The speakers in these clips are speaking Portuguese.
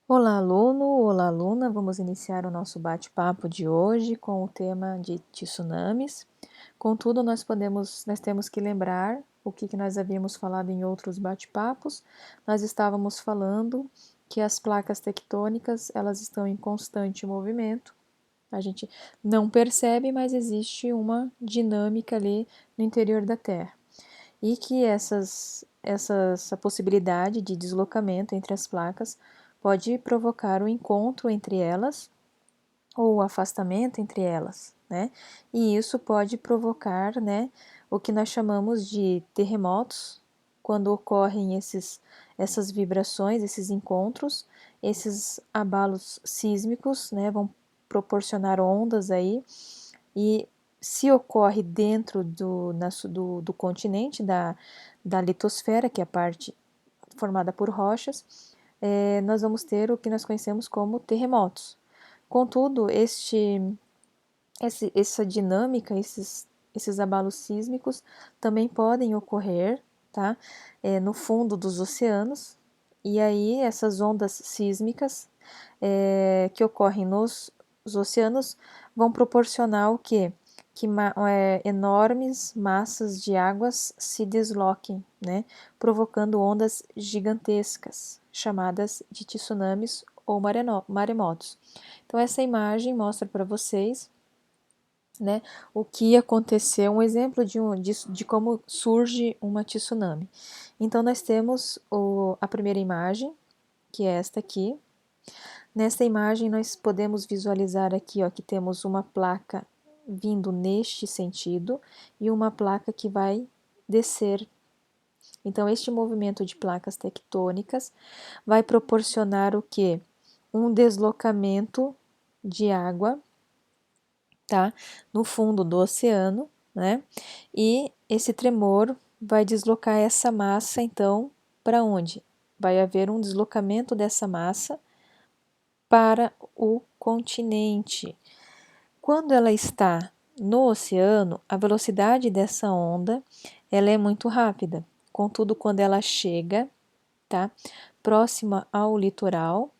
Olá, aluno! Olá, aluna! Vamos iniciar o nosso bate-papo de hoje com o tema de tsunamis. Contudo, nós temos que lembrar o que nós havíamos falado em outros bate-papos. Nós estávamos falando que as placas tectônicas, elas estão em constante movimento. A gente não percebe, mas existe uma dinâmica ali no interior da Terra. E que essa possibilidade de deslocamento entre as placas pode provocar o encontro entre elas ou o afastamento entre elas, né? E isso pode provocar, né, o que nós chamamos de terremotos, quando ocorrem essas vibrações, esses encontros, esses abalos sísmicos, né, vão proporcionar ondas aí, e se ocorre dentro do continente, da litosfera, que é a parte formada por rochas, nós vamos ter o que nós conhecemos como terremotos. Contudo, essa dinâmica, esses abalos sísmicos também podem ocorrer, tá? No fundo dos oceanos, e aí essas ondas sísmicas que ocorrem nos oceanos vão proporcionar o quê? Que enormes massas de águas se desloquem, né? Provocando ondas gigantescas, chamadas de tsunamis ou maremotos. Então, essa imagem mostra para vocês, né, o que aconteceu, um exemplo de como surge uma tsunami. Então, nós temos a primeira imagem, que é esta aqui. Nesta imagem, nós podemos visualizar aqui, ó, que temos uma placa vindo neste sentido e uma placa que vai descer. Então, este movimento de placas tectônicas vai proporcionar o quê? Um deslocamento de água, tá? No fundo do oceano, né? E esse tremor vai deslocar essa massa, então, para onde? Vai haver um deslocamento dessa massa para o continente. Quando ela está no oceano, a velocidade dessa onda ela é muito rápida. Contudo, quando ela chega, tá, próxima ao litoral,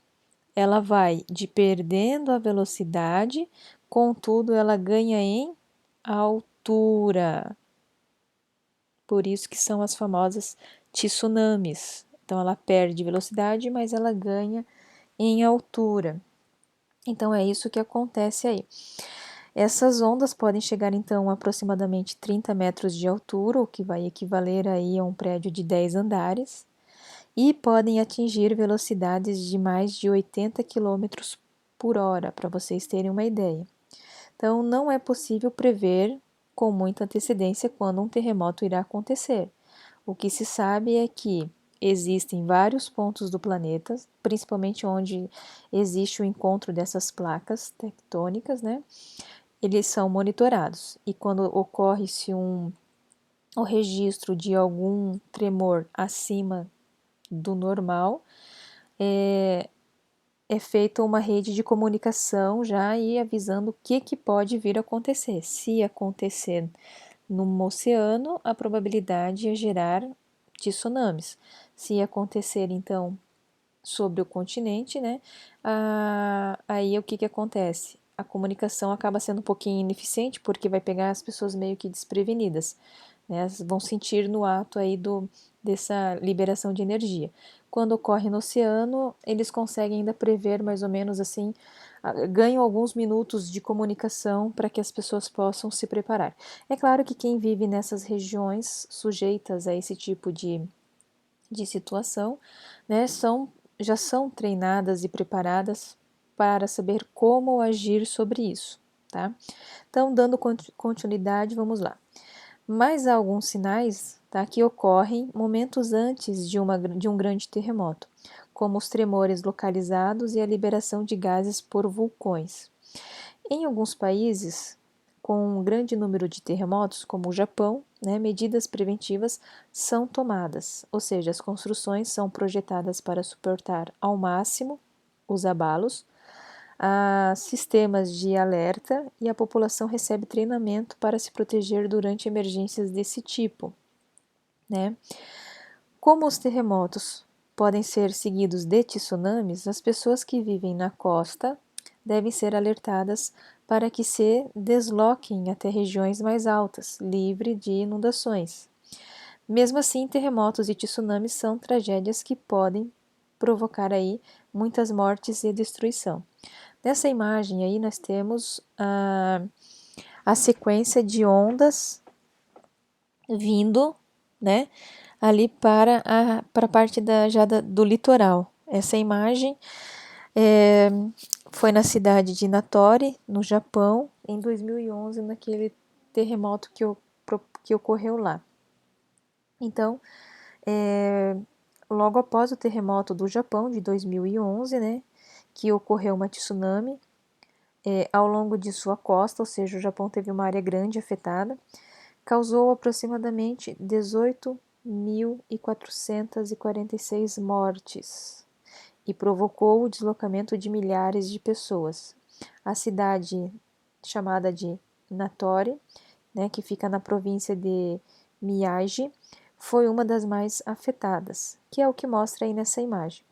ela vai perdendo a velocidade, contudo, ela ganha em altura. Por isso que são as famosas tsunamis. Então, ela perde velocidade, mas ela ganha em altura. Então, é isso que acontece aí. Essas ondas podem chegar, então, a aproximadamente 30 metros de altura, o que vai equivaler aí a um prédio de 10 andares, e podem atingir velocidades de mais de 80 km por hora, para vocês terem uma ideia. Então, não é possível prever com muita antecedência quando um terremoto irá acontecer. O que se sabe é que existem vários pontos do planeta, principalmente onde existe o encontro dessas placas tectônicas, né? Eles são monitorados e quando ocorre-se o registro de algum tremor acima do normal, é feita uma rede de comunicação já e avisando o que pode vir a acontecer. Se acontecer no oceano, a probabilidade é gerar tsunamis. Se acontecer, então, sobre o continente, né, aí o que acontece? A comunicação acaba sendo um pouquinho ineficiente, porque vai pegar as pessoas meio que desprevenidas, né, elas vão sentir no ato aí dessa liberação de energia. Quando ocorre no oceano, eles conseguem ainda prever mais ou menos assim, ganham alguns minutos de comunicação para que as pessoas possam se preparar. É claro que quem vive nessas regiões sujeitas a esse tipo de situação, né, já são treinadas e preparadas para saber como agir sobre isso, tá? Então, dando continuidade, vamos lá. Mas há alguns sinais, tá, que ocorrem momentos antes de um grande terremoto, como os tremores localizados e a liberação de gases por vulcões. Em alguns países com um grande número de terremotos, como o Japão, né, medidas preventivas são tomadas, ou seja, as construções são projetadas para suportar ao máximo os abalos, há sistemas de alerta e a população recebe treinamento para se proteger durante emergências desse tipo, né? Como os terremotos podem ser seguidos de tsunamis, as pessoas que vivem na costa devem ser alertadas para que se desloquem até regiões mais altas, livre de inundações. Mesmo assim, terremotos e tsunamis são tragédias que podem provocar aí muitas mortes e destruição. Nessa imagem aí nós temos a sequência de ondas vindo, né, ali para a parte do litoral. Essa imagem foi na cidade de Natori, no Japão, em 2011, naquele terremoto que ocorreu lá. Então, logo após o terremoto do Japão de 2011, né, que ocorreu uma tsunami ao longo de sua costa, ou seja, o Japão teve uma área grande afetada, causou aproximadamente 18.446 mortes e provocou o deslocamento de milhares de pessoas. A cidade chamada de Natori, né, que fica na província de Miyagi, foi uma das mais afetadas, que é o que mostra aí nessa imagem.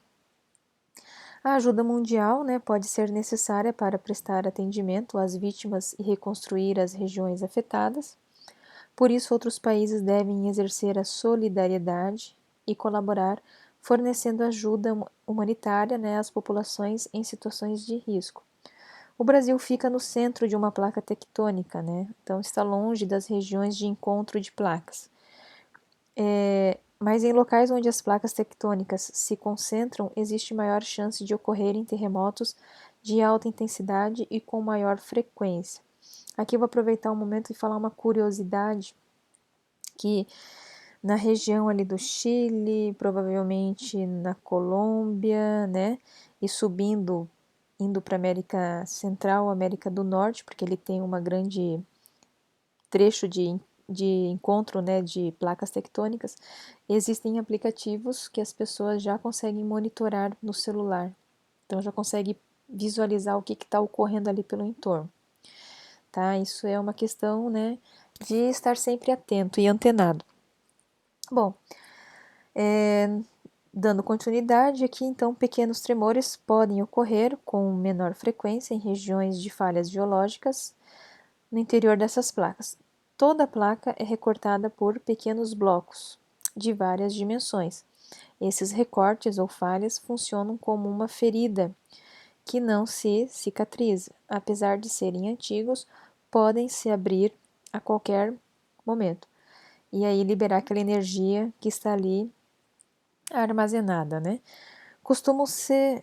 A ajuda mundial, né, pode ser necessária para prestar atendimento às vítimas e reconstruir as regiões afetadas. Por isso, outros países devem exercer a solidariedade e colaborar, fornecendo ajuda humanitária, né, às populações em situações de risco. O Brasil fica no centro de uma placa tectônica, né, então está longe das regiões de encontro de placas. Mas em locais onde as placas tectônicas se concentram, existe maior chance de ocorrerem terremotos de alta intensidade e com maior frequência. Aqui eu vou aproveitar um momento e falar uma curiosidade, que na região ali do Chile, provavelmente na Colômbia, né, e subindo, indo para a América Central, América do Norte, porque ele tem uma grande trecho de encontro, né, de placas tectônicas, existem aplicativos que as pessoas já conseguem monitorar no celular. Então já consegue visualizar o que está ocorrendo ali pelo entorno. Tá? Isso é uma questão, né, de estar sempre atento e antenado. Bom, dando continuidade aqui, então, pequenos tremores podem ocorrer com menor frequência em regiões de falhas geológicas no interior dessas placas. Toda placa é recortada por pequenos blocos de várias dimensões. Esses recortes ou falhas funcionam como uma ferida que não se cicatriza. Apesar de serem antigos, podem se abrir a qualquer momento e aí liberar aquela energia que está ali armazenada, né? Costumam ser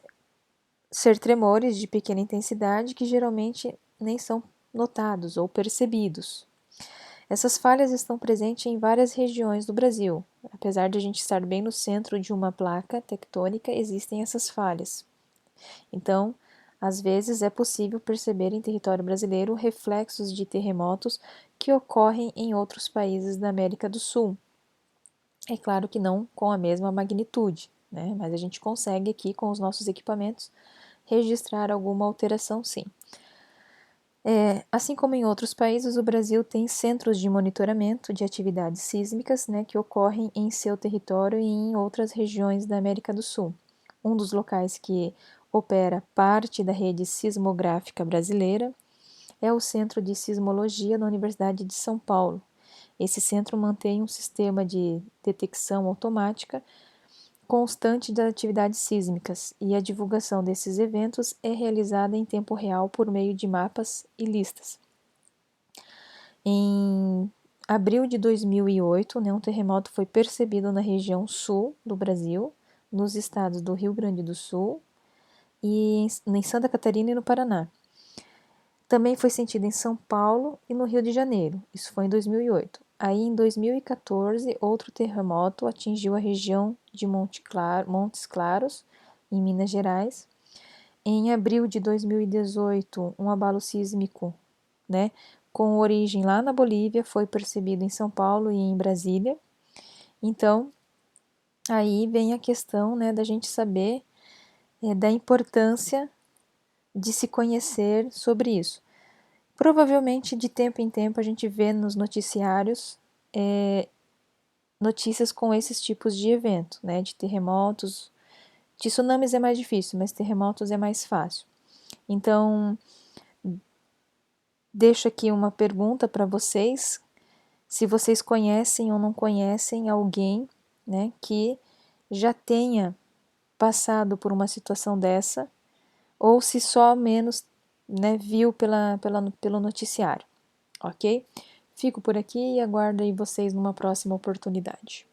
tremores de pequena intensidade que geralmente nem são notados ou percebidos. Essas falhas estão presentes em várias regiões do Brasil. Apesar de a gente estar bem no centro de uma placa tectônica, existem essas falhas. Então, às vezes é possível perceber em território brasileiro reflexos de terremotos que ocorrem em outros países da América do Sul. É claro que não com a mesma magnitude, né? Mas a gente consegue aqui com os nossos equipamentos registrar alguma alteração, sim. Assim como em outros países, o Brasil tem centros de monitoramento de atividades sísmicas, né, que ocorrem em seu território e em outras regiões da América do Sul. Um dos locais que opera parte da rede sismográfica brasileira é o Centro de Sismologia da Universidade de São Paulo. Esse centro mantém um sistema de detecção automática constante das atividades sísmicas e a divulgação desses eventos é realizada em tempo real por meio de mapas e listas. Em abril de 2008, né, um terremoto foi percebido na região sul do Brasil, nos estados do Rio Grande do Sul e em Santa Catarina e no Paraná. Também foi sentido em São Paulo e no Rio de Janeiro. Isso foi em 2008. Aí, em 2014, outro terremoto atingiu a região de Montes Claros, em Minas Gerais. Em abril de 2018, um abalo sísmico, né, com origem lá na Bolívia, foi percebido em São Paulo e em Brasília. Então, aí vem a questão, né, da gente saber da importância de se conhecer sobre isso. Provavelmente, de tempo em tempo, a gente vê nos noticiários notícias com esses tipos de evento, né? De terremotos, de tsunamis é mais difícil, mas terremotos é mais fácil. Então, deixo aqui uma pergunta para vocês, se vocês conhecem ou não conhecem alguém, né, que já tenha passado por uma situação dessa, ou se só menos, né, viu pelo noticiário, ok? Fico por aqui e aguardo aí vocês numa próxima oportunidade.